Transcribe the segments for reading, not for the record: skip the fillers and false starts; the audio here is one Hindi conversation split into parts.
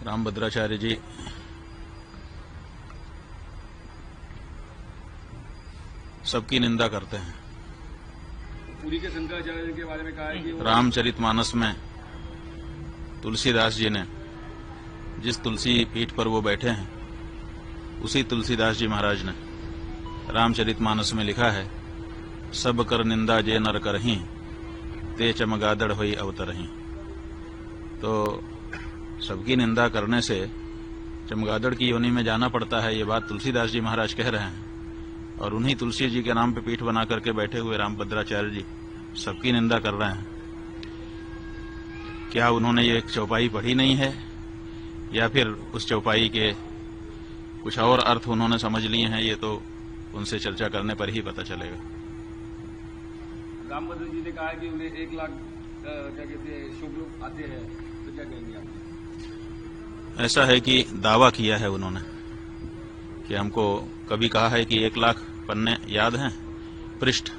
रामभद्राचार्य जी सबकी निंदा करते हैं। पूरी के शंकराचार्य के बारे में कहा है कि रामचरितमानस में तुलसीदास जी ने जिस तुलसी पीठ पर वो बैठे हैं उसी तुलसीदास जी महाराज ने रामचरितमानस में लिखा है, सब कर निंदा जे नर करहीं, ते चमगादड़ होई अवतरहीं। तो सबकी निंदा करने से चमगादड़ की योनि में जाना पड़ता है, ये बात तुलसीदास जी महाराज कह रहे हैं। और उन्हीं तुलसी जी के नाम पे पीठ बना करके बैठे हुए रामभद्राचार्य जी सबकी निंदा कर रहे हैं। क्या उन्होंने ये एक चौपाई पढ़ी नहीं है, या फिर उस चौपाई के कुछ और अर्थ उन्होंने समझ लिए हैं? ये तो उनसे चर्चा करने पर ही पता चलेगा। रामभद्र जी ने कहा है कि उन्हें 1 लाख क्या कहते हैं शुभ लोग आते हैं, तो क्या कहेंगे आप? ऐसा है कि दावा किया है उन्होंने कि हमको कभी कहा है कि 1 लाख पन्ने याद हैं पृष्ठ,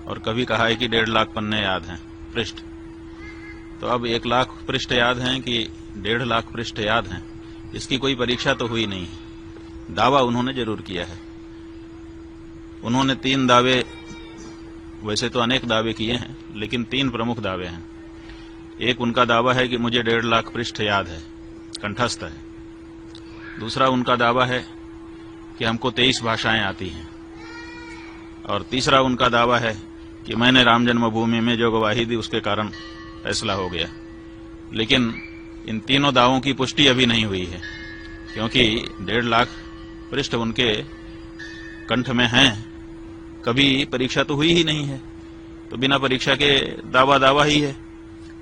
और कभी कहा है कि 1.5 लाख पन्ने याद हैं पृष्ठ। तो अब 1 लाख पृष्ठ याद हैं कि 1.5 लाख पृष्ठ याद हैं, इसकी कोई परीक्षा तो हुई नहीं है। दावा उन्होंने जरूर किया है। उन्होंने 3 दावे, वैसे तो अनेक दावे किए हैं, लेकिन 3 प्रमुख दावे हैं। एक उनका दावा है कि मुझे 1.5 लाख पृष्ठ याद है, कंठस्थ है। दूसरा उनका दावा है कि हमको 23 भाषाएं आती हैं। और तीसरा उनका दावा है कि मैंने राम जन्मभूमि में जो गवाही दी उसके कारण फैसला हो गया। लेकिन इन तीनों दावों की पुष्टि अभी नहीं हुई है, क्योंकि 1.5 लाख पृष्ठ उनके कंठ में हैं, कभी परीक्षा तो हुई ही नहीं है। तो बिना परीक्षा के दावा ही है।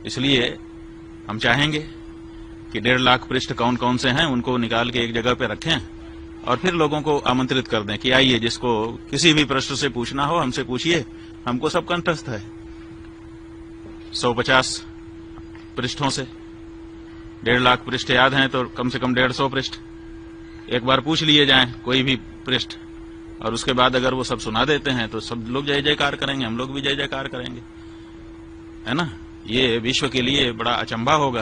इसलिए हम चाहेंगे कि 1.5 लाख पृष्ठ कौन कौन से हैं उनको निकाल के एक जगह पे रखें और फिर लोगों को आमंत्रित कर दें कि आइए, जिसको किसी भी प्रश्न से पूछना हो हमसे पूछिए, हमको सब कंठस्थ है। 150 पृष्ठों से 1.5 लाख पृष्ठ याद हैं, तो कम से कम 150 पृष्ठ एक बार पूछ लिए जाएं, कोई भी पृष्ठ, और उसके बाद अगर वो सब सुना देते हैं तो सब लोग जय जयकार करेंगे, हम लोग भी जय जयकार करेंगे, है ना। ये विश्व के लिए बड़ा अचंभा होगा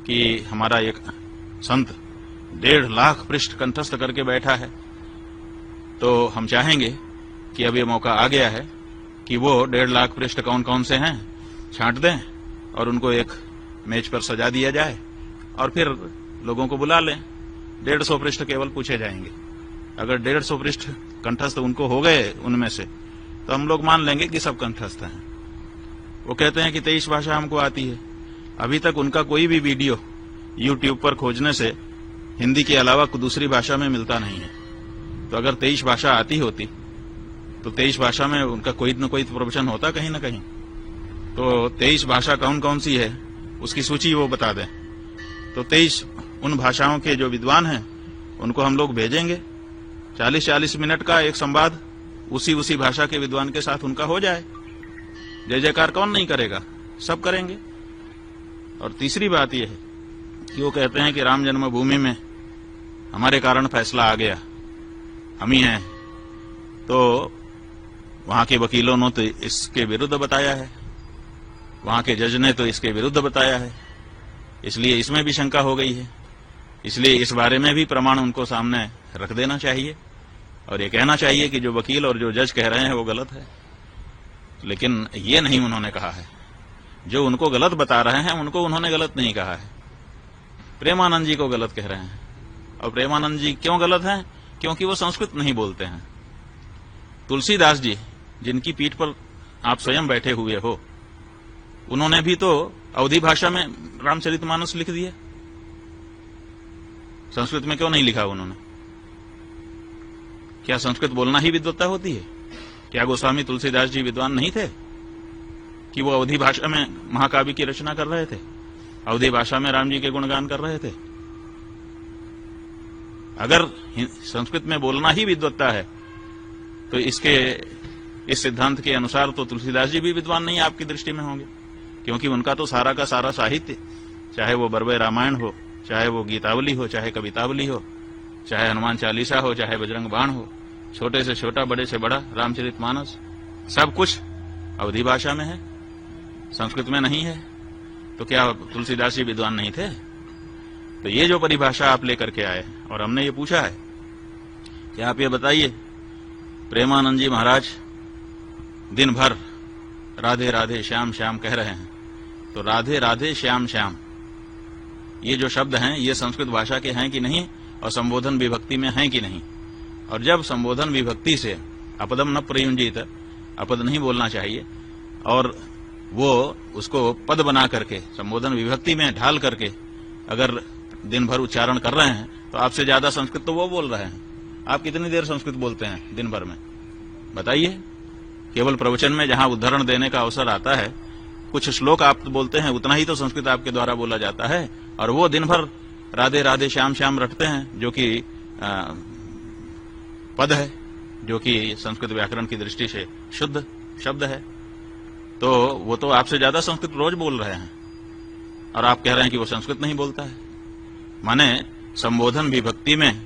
कि हमारा एक संत 1.5 लाख पृष्ठ कंठस्थ करके बैठा है। तो हम चाहेंगे कि अब ये मौका आ गया है कि वो 1.5 लाख पृष्ठ कौन कौन से हैं छांट दें और उनको एक मेज पर सजा दिया जाए और फिर लोगों को बुला लें। 150 पृष्ठ केवल पूछे जाएंगे। अगर 150 पृष्ठ कंठस्थ उनको हो गए उनमें से, तो हम लोग मान लेंगे कि सब कंठस्थ हैं। वो कहते हैं कि 23 भाषा हमको आती है। अभी तक उनका कोई भी वीडियो YouTube पर खोजने से हिंदी के अलावा दूसरी भाषा में मिलता नहीं है। तो अगर 23 भाषा आती होती तो 23 भाषा में उनका कोई न कोई प्रवचन होता कहीं न कहीं। तो 23 भाषा कौन कौन सी है उसकी सूची वो बता दें। तो 23 उन भाषाओं के जो विद्वान हैं उनको हम लोग भेजेंगे। 40-40 मिनट का एक संवाद उसी भाषा के विद्वान के साथ उनका हो जाए। जय जयकार कौन नहीं करेगा, सब करेंगे। और तीसरी बात यह है कि वो कहते हैं कि राम जन्मभूमि में हमारे कारण फैसला आ गया, हम ही हैं। तो वहां के वकीलों ने तो इसके विरुद्ध बताया है, वहां के जज ने तो इसके विरुद्ध बताया है, इसलिए इसमें भी शंका हो गई है। इसलिए इस बारे में भी प्रमाण उनको सामने रख देना चाहिए और ये कहना चाहिए कि जो वकील और जो जज कह रहे हैं वो गलत है। लेकिन ये नहीं उन्होंने कहा है। जो उनको गलत बता रहे हैं उनको उन्होंने गलत नहीं कहा है, प्रेमानंद जी को गलत कह रहे हैं। और प्रेमानंद जी क्यों गलत हैं? क्योंकि वो संस्कृत नहीं बोलते हैं। तुलसीदास जी जिनकी पीठ पर आप स्वयं बैठे हुए हो, उन्होंने भी तो अवधी भाषा में रामचरितमानस लिख दिया। संस्कृत में क्यों नहीं लिखा उन्होंने? क्या संस्कृत बोलना ही विद्वत्ता होती है? क्या गोस्वामी तुलसीदास जी विद्वान नहीं थे कि वो अवधी भाषा में महाकाव्य की रचना कर रहे थे, अवधी भाषा में राम जी के गुणगान कर रहे थे? अगर संस्कृत में बोलना ही विद्वत्ता है तो इस सिद्धांत के अनुसार तो तुलसीदास जी भी विद्वान नहीं आपकी दृष्टि में होंगे, क्योंकि उनका तो सारा का सारा साहित्य, चाहे वो बरवे रामायण हो, चाहे वो गीतावली हो, चाहे कवितावली हो, चाहे हनुमान चालीसा हो, चाहे बजरंग बाण हो, छोटे से छोटा बड़े से बड़ा रामचरितमानस, सब कुछ अवधी भाषा में है, संस्कृत में नहीं है। तो क्या तुलसीदास जी विद्वान नहीं थे? तो ये जो परिभाषा आप लेकर के आए और हमने ये पूछा है कि आप ये बताइए, प्रेमानंद जी महाराज दिन भर राधे राधे श्याम श्याम कह रहे हैं, तो राधे राधे श्याम श्याम ये जो शब्द हैं ये संस्कृत भाषा के हैं कि नहीं, और संबोधन विभक्ति में हैं कि नहीं। और जब संबोधन विभक्ति से अपदम न प्रयुंजित, अपद नहीं बोलना चाहिए, और वो उसको पद बना करके संबोधन विभक्ति में ढाल करके अगर दिन भर उच्चारण कर रहे हैं, तो आपसे ज्यादा संस्कृत तो वो बोल रहे हैं। आप कितनी देर संस्कृत बोलते हैं दिन भर में, बताइए। केवल प्रवचन में जहां उदाहरण देने का अवसर आता है, कुछ श्लोक आप बोलते हैं, उतना ही तो संस्कृत आपके द्वारा बोला जाता है, और वो दिन भर राधे राधे श्याम श्याम रटते हैं, जो कि पद है, जो कि संस्कृत व्याकरण की दृष्टि से शुद्ध शब्द है। तो वो तो आपसे ज्यादा संस्कृत रोज बोल रहे हैं, और आप कह रहे हैं कि वो संस्कृत नहीं बोलता है। माने संबोधन विभक्ति में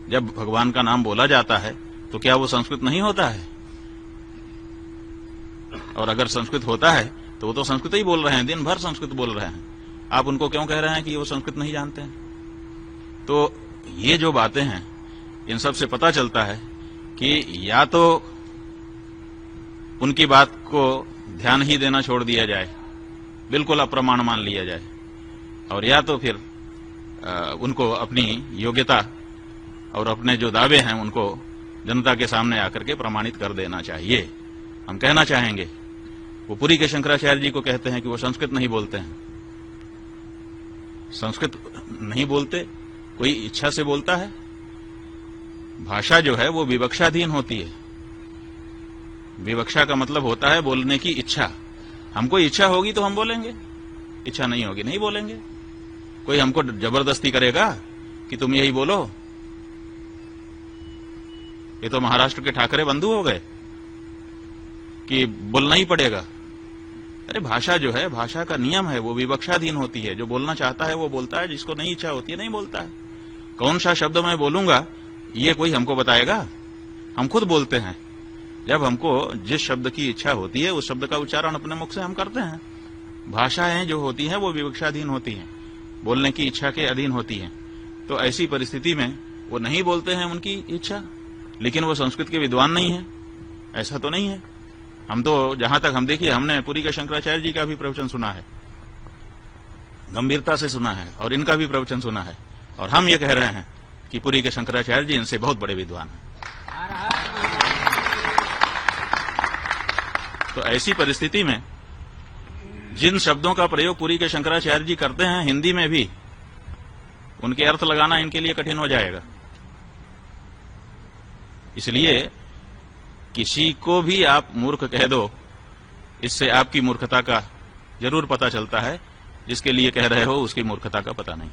जब भगवान का नाम बोला जाता है तो क्या वो संस्कृत नहीं होता है? और अगर संस्कृत होता है तो वो तो संस्कृत ही बोल रहे हैं, दिन भर संस्कृत बोल रहे हैं। आप उनको क्यों कह रहे हैं कि वो संस्कृत नहीं जानते हैं? तो ये जो बातें हैं, इन सब से पता चलता है कि या तो उनकी बात को ध्यान ही देना छोड़ दिया जाए, बिल्कुल अप्रमाण मान लिया जाए, और या तो फिर उनको अपनी योग्यता और अपने जो दावे हैं उनको जनता के सामने आकर के प्रमाणित कर देना चाहिए। हम कहना चाहेंगे, वो पुरी के शंकराचार्य जी को कहते हैं कि वो संस्कृत नहीं बोलते हैं। संस्कृत नहीं बोलते, कोई इच्छा से बोलता है? भाषा जो है वो विवक्षाधीन होती है। विवक्षा का मतलब होता है बोलने की इच्छा। हमको इच्छा होगी तो हम बोलेंगे, इच्छा नहीं होगी नहीं बोलेंगे। कोई हमको जबरदस्ती करेगा कि तुम यही बोलो? ये तो महाराष्ट्र के ठाकरे बंधु हो गए कि बोलना ही पड़ेगा। अरे भाषा जो है, भाषा का नियम है, वो विवक्षाधीन होती है। जो बोलना चाहता है वो बोलता है, जिसको नहीं इच्छा होती है नहीं बोलता है। कौन सा शब्द मैं बोलूंगा ये कोई हमको बताएगा? हम खुद बोलते हैं। जब हमको जिस शब्द की इच्छा होती है उस शब्द का उच्चारण अपने मुख से हम करते हैं। भाषाएं जो होती हैं वो विवक्षाधीन होती हैं, बोलने की इच्छा के अधीन होती हैं। तो ऐसी परिस्थिति में वो नहीं बोलते हैं उनकी इच्छा, लेकिन वो संस्कृत के विद्वान नहीं है, ऐसा तो नहीं है। हम तो जहां तक हम देखिए, हमने पुरी के शंकराचार्य जी का भी प्रवचन सुना है, गंभीरता से सुना है, और इनका भी प्रवचन सुना है, और हम ये कह रहे हैं कि पुरी के शंकराचार्य जी इनसे बहुत बड़े विद्वान हैं। तो ऐसी परिस्थिति में जिन शब्दों का प्रयोग पुरी के शंकराचार्य जी करते हैं हिंदी में भी, उनके अर्थ लगाना इनके लिए कठिन हो जाएगा। इसलिए किसी को भी आप मूर्ख कह दो, इससे आपकी मूर्खता का जरूर पता चलता है, जिसके लिए कह रहे हो उसकी मूर्खता का पता नहीं।